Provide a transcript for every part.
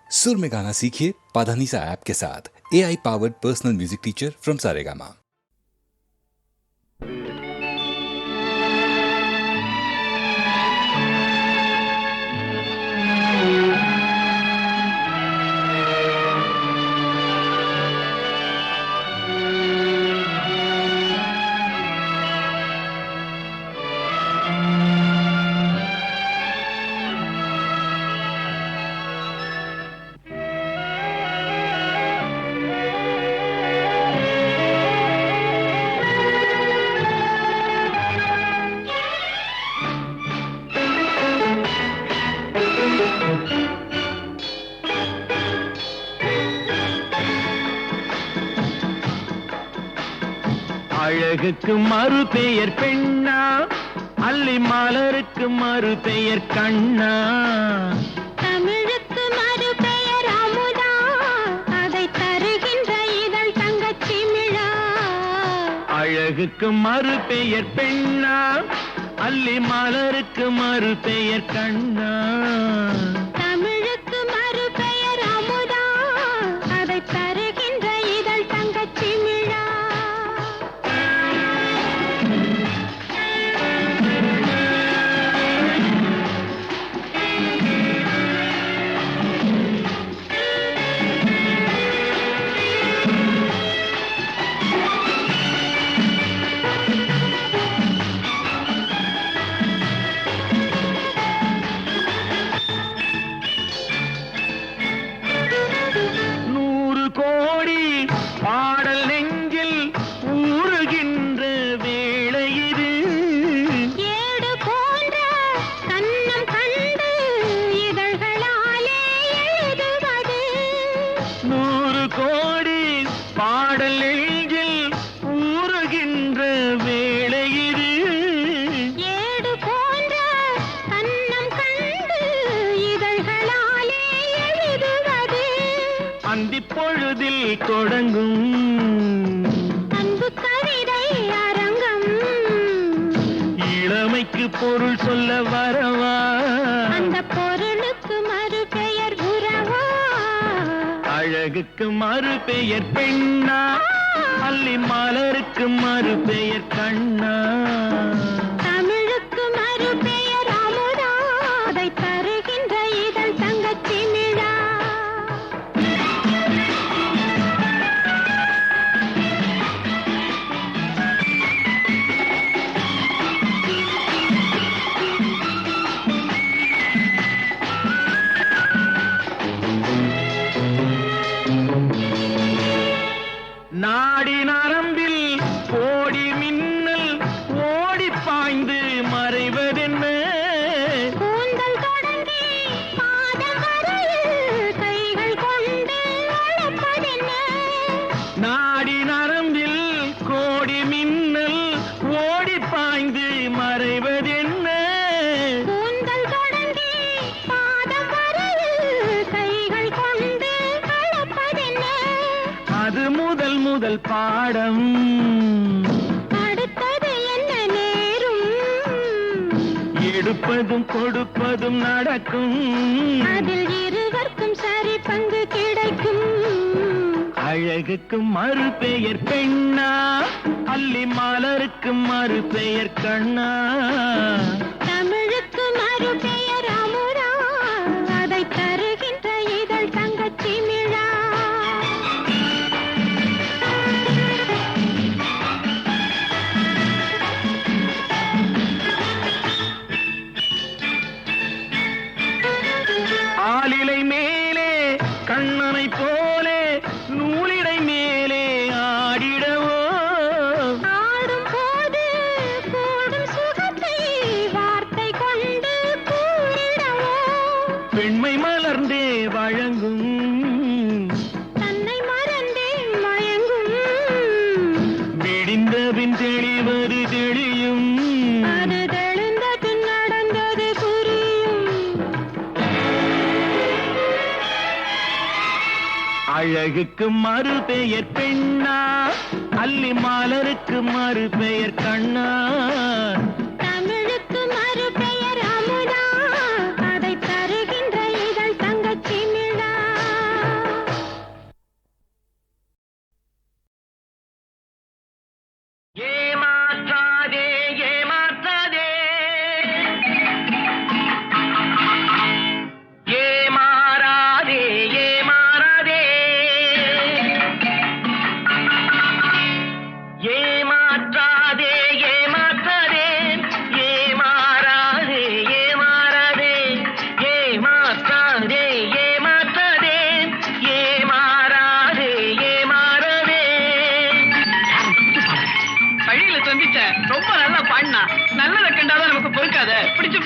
सुर में गाना सीखिए पाधानीसा ऐप के साथ। AI powered personal music teacher from Saregama. அழகுக்கு மறு பெயர் பெண்ணா, அல்லி மலருக்கு மறு பெயர் கண்ணா. தமிழுக்கு மறு பெயர் அமுதா, அதை தருகின்ற இதழ் தங்கச்சிமிழா. அழகுக்கு மறு பெயர் பெண்ணா, அல்லி மலருக்கு மறு பெயர் கண்ணா. தமிழுக்கு மறு பெயர் அமுதா, அதை தருகின்ற இதழ் தங்கச்சிமிழா. பாடல் நெஞ்சில் ஊறுகின்ற வேளை இது. ஏடு போன்ற கண்ணம் கண்டு இதழ்களாலே எழுதுவது. 100 கோடி பாடல் நெஞ்சில் ஊறுகின்ற வேளை இது. ஏடு போன்ற கண்ணம் கண்டு இதழ்களாலே எழுதுவது. அந்திப் பொழுதில் தொடங்கும் அன்பு கவிதை அரங்கம். இளமைக்கு பொருள் சொல்ல வரவா, அந்த பொருளுக்கு மறு பெயர் உறவா. அழகுக்கு மறு பெயர் பெண்ணா, அல்லி மலருக்கு மறு பெயர் கண்ணா. தமிழுக்கு மறு பெயர் அமுதா, அதை தருகின்ற இதழ் தங்கச்சிமிழா. நாடி நரம்பில் கோடி மின்னல் ஓடி பாய்ந்து மறைவதென்ன. கூந்தல் தொடங்கி பாதம் வரையில் கைகள் கொண்டு அழைப்பதென்ன. நாடி நரம்பில் கோடி மின்னல் ஓடி பாய்ந்து மறைவதென்ன. கூந்தல் தொடங்கி பாதம் வரையில் கைகள் கொண்டு அழைப்பதென்ன. அது முதல் முதல் பாடம், அடுத்தது என்ன நேரும். எடுப்பதும் கொடுப்பதும் நடக்கும். அதில் இருவர்க்கும் சரி பங்கு கிடைக்கும். அழகுக்கு மறு பெயர் பெண்ணா, அல்லி மலருக்கு மறு பெயர் கண்ணா. தமிழுக்கு மறு பெயர் அமுதா, அதை தருகின்ற இதழ் தங்கச்சிமிழா. ஆலிலை மேலே கண்ணனை போலே நூலிடை மேலே ஆடிடவோ. ஆடும் போது கூடும் சுகத்தை வார்த்தை கொண்டு கூறிடவோ. பெண்மை மலர்ந்தே வழங்கும், தன்னை மறந்தே மயங்கும். விடிந்தபின் தெளிவது தெளியும். அது தெளிந்த பின் நடந்தது புரியும். அழகுக்கு மறு பெயர் பெண்ணா, அல்லி மலருக்கு மறு பெயர் கண்ணா. தமிழுக்கு மறு பெயர் அமுதா, அதை தருகின்ற இதழ் தங்கச்சிமிழா.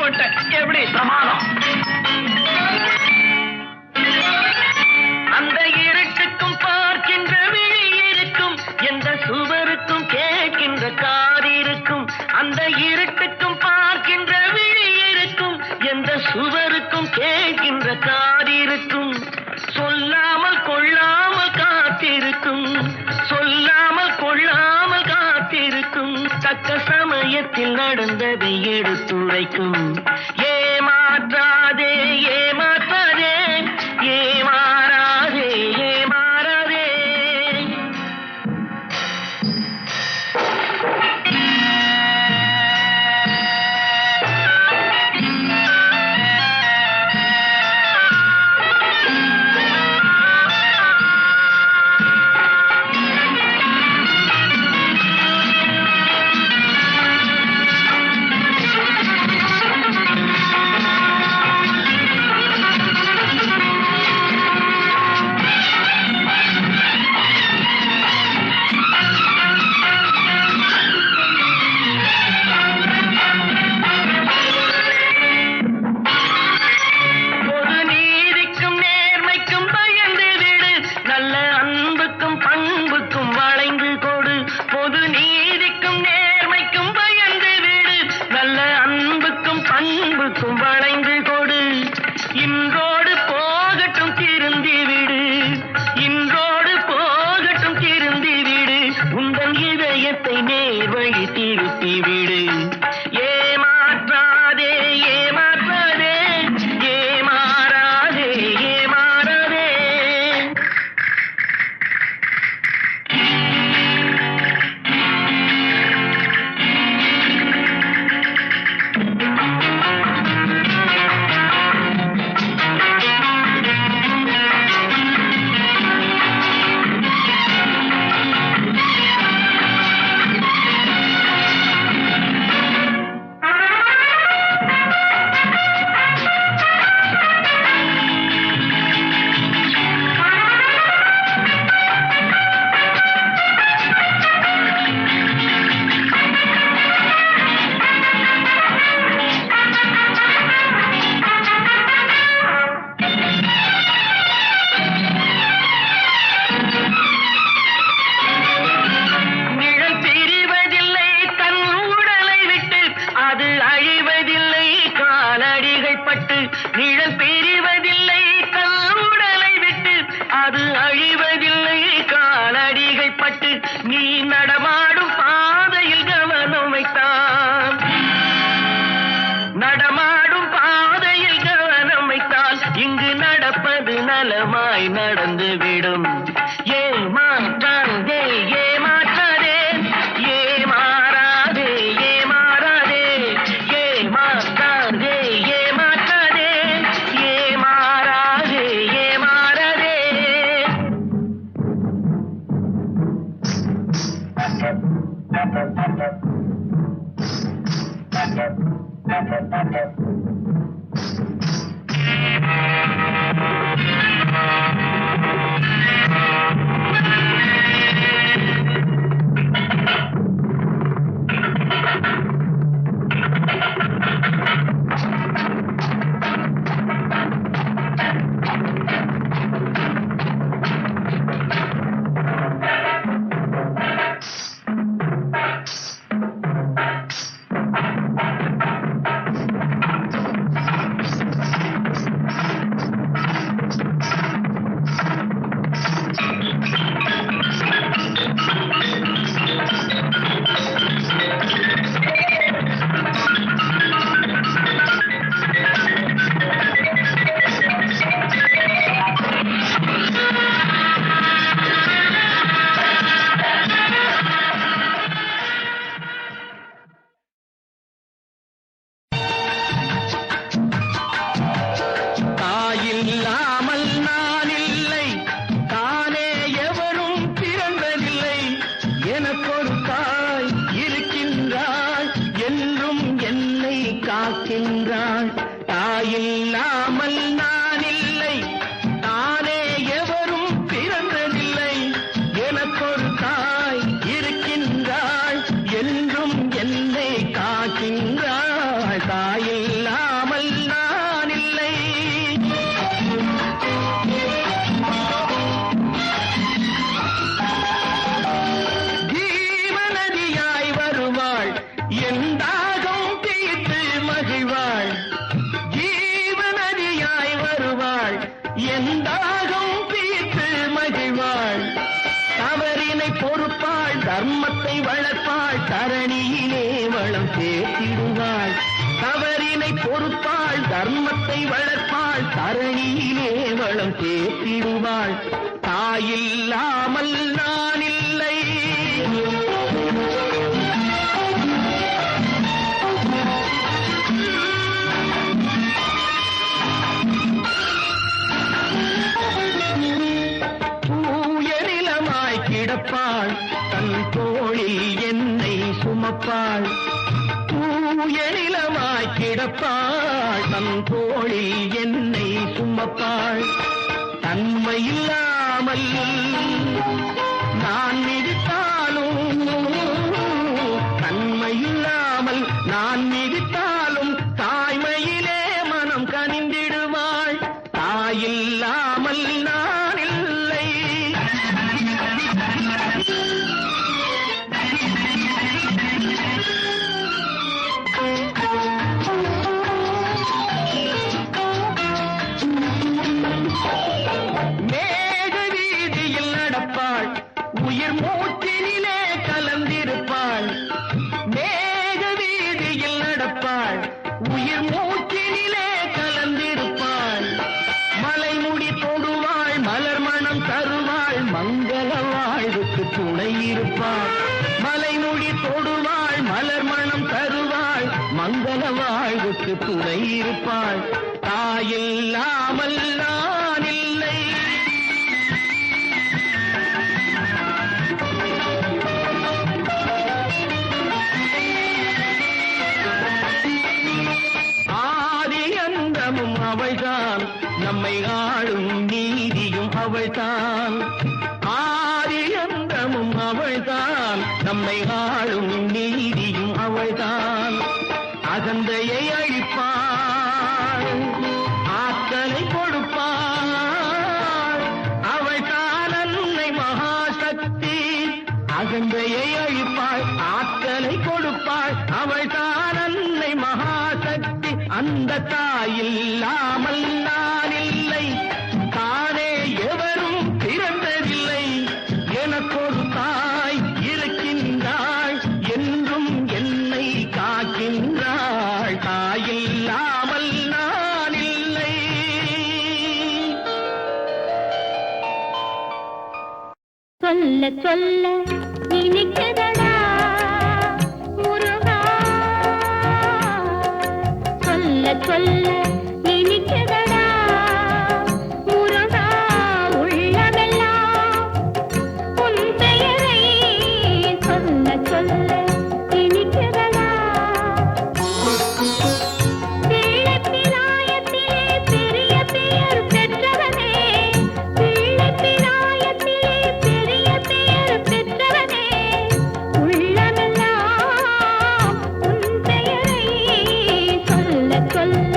போட்டேன். எப்படி பிரமாதம்? அந்த இருட்டுக்கும் பார்க்கின்ற விழி இருக்கும், எந்த சுவருக்கும் கேட்கின்ற காது இருக்கும். அந்த இருட்டுக்கும் பார்க்கின்ற விழி இருக்கும், எந்த சுவருக்கும் கேட்கின்ற காது இருக்கும். சொல்லாமல் கொள்ளாமல் காத்திருக்கும், சொல்லாமல் கொள்ளாமல் காத்திருக்கும். தக்க சமயத்தில் நடந்ததை எடுத்துரைக்கும். ஏமாற்றாதே ஏமாற்றாதே ஏமாறாதே ஏமாறாதே. வளைந்து கொடு. இன்றோடு போகட்டும் திருந்தி விடு, இன்றோடு போகட்டும் திருந்தி விடு. உங்கள் இதயத்தை நேர் வழி திருப்பி விடு. ஏமாற்றாதே ஏமாற்றாதே ஏமாறாதே ஏமாறாதே. நிழல் பிரிவதில்லை தன் உடலை விட்டு, அது அழிவதில்லை காலடிகள் பட்டு. நீ நடமாடும் பாதையில் கவனம் வைத்தான், நடமாடும் பாதையில் கவனம் வைத்தால் இங்கு நடப்பது நலமாய் நடந்துவிடும். ஏமாற்றாதே ஏமாற்றாதே ஏமாறாதே ஏமாறாதே ஏமாற்றாதே ஏமாற்றாதே ஏமாறாதே ஏமாறாதே. தாகம் தீர்த்து மகிழ்வாள் தவறினை பொறுப்பாள் தர்மத்தை வளர்ப்பாள் தரணியிலே வளம் சேர்த்திடுவாள் தவறினை பொறுப்பாள் தர்மத்தை வளர்ப்பாள் தரணியிலே வளம் சேர்த்திடுவாள் தாயில்லாமல் நான் இல்லை கிடப்பாள் தன் தோளில் என்னை சுமப்பாள் தூய நிலமாய் கிடப்பாள் தன் தோளில் என்னை சுமப்பாள் தன்மையில்லாமல் நான் மிதித்தாலும் தன்மையில்லாமல் நான் மிதித்தாலும் தாய்மையிலே மனம் கனிந்திடுவாள் தாயில்லாமல் நான் இல்லை மேக வீதியில் நடப்பாள் உயிர் மூச்சினிலே கலந்திருப்பாள் மேக வீதியில் நடப்பாள் உயிர் மூச்சினிலே கலந்திருப்பாள் மலைமுடி தொடுவாள் மலர் மணம் தருவாள் மங்கள வாழ்வுக்கு துணை இருப்பாள் மலைமுடி தொடுவாள் மலர் மணம் தருவாள் மங்கள வாழ்வுக்கு துணை இருப்பாள் தாயில்லாமல் நான் இல்லை ஆதி அந்தமும் அவள்தான் நம்மை ஆளும் நீதியும் அவள்தான் ஆதி அந்தமும் அவள்தான் நம்மை ஆளும் நீதியும் அவள்தான் அகந்தையை அழிப்பாள் ஆற்றலை கொடுப்பாள் அவள்தான் அன்னை மகாசக்தி அகந்தையை அழிப்பாள் ஆற்றலை கொடுப்பாள் அவள்தான் அன்னை மகாசக்தி அந்த தாயில்லாமல் நான் இல்லை தானே எவரும் பிறந்ததில்லை எனக்கொரு தாய் இருக்கின்றாள் என்றும் என்னை காக்கின்றாள் தாயில்லாமல் நான் இல்லை சொல்ல சொல்ல இனிக்குதடா முருகா சொல்ல சொல்ல இனிக்குதடா முருகா உள்ளமெல்லாம் உன் பெயரை சொல்ல சொல்ல இனிக்குதடா பிள்ளைப்பிராயத்திலே பெரிய பெயர் பெற்றவனே பிள்ளைப்பிராயத்திலே பெரிய பெயர் பெற்றவனே உள்ளமெல்லாம் உன் பெயரை சொல்ல சொல்ல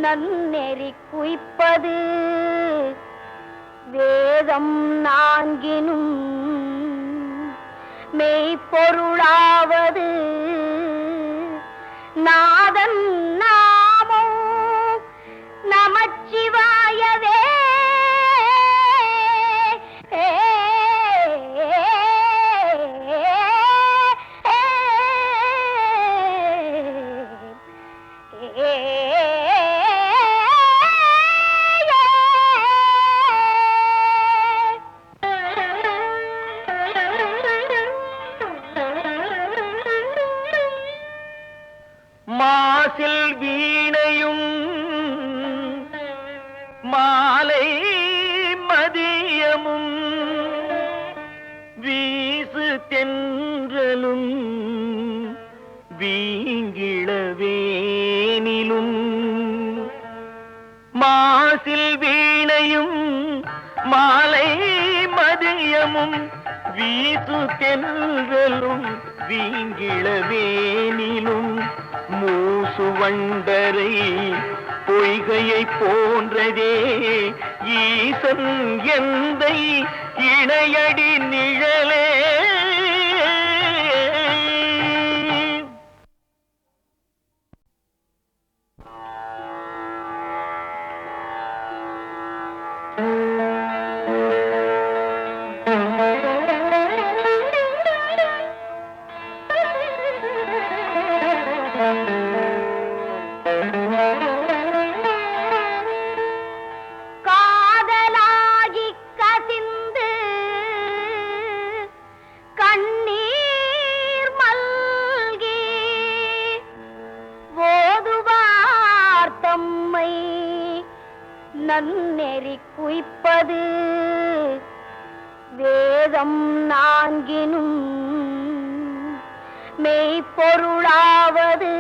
நன்னெறி குய்ப்பது வேதம் நான்கினும் மெய்ப்பொருளாவது நாதன் நாமோ நமச்சிவாயவே. மாசில் வீணையும் மாலை மதியமும் வீசு தென்றலும் வீங்கிளவேனிலும். மாசில் வீணையும் மாலை மதியமும் வீசு தென்றலும் வீங்கிளவேனிலும். மூசு வண்டரை பொய்கையை போன்றதே ஈசன் எந்தை இணையடி நிழலே. காதலாகி கசிந்து கண்ணீர் மல்கி ஓதுவார் தம்மை நன்னெறி குய்ப்பது வேதம் நான்கினும் மெய்ப்பொருளாவது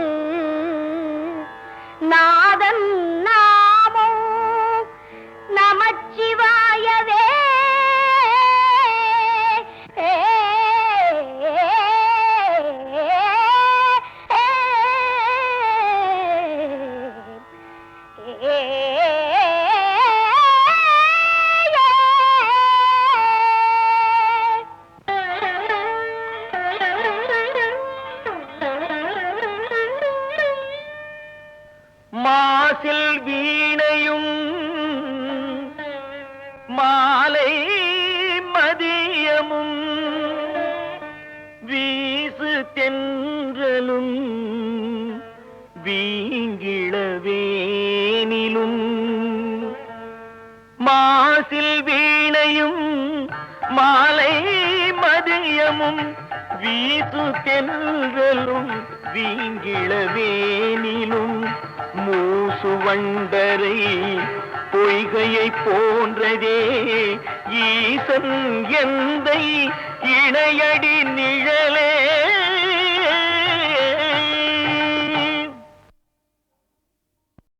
நாதன் நாமோ நமச்சிவாயவே. மாசில் வீணையும் மாலை மதியமும் வீசு தென்றலும் வீங்கிளவேனிலும். மாசில் வீணையும் மாலை மதியமும் வீசு தென்றலும் வீங்கிளவேனிலும். மூசு வண்டரை பொய்கையை போன்றதே ஈசன் எந்தை இணையடி நிழலே.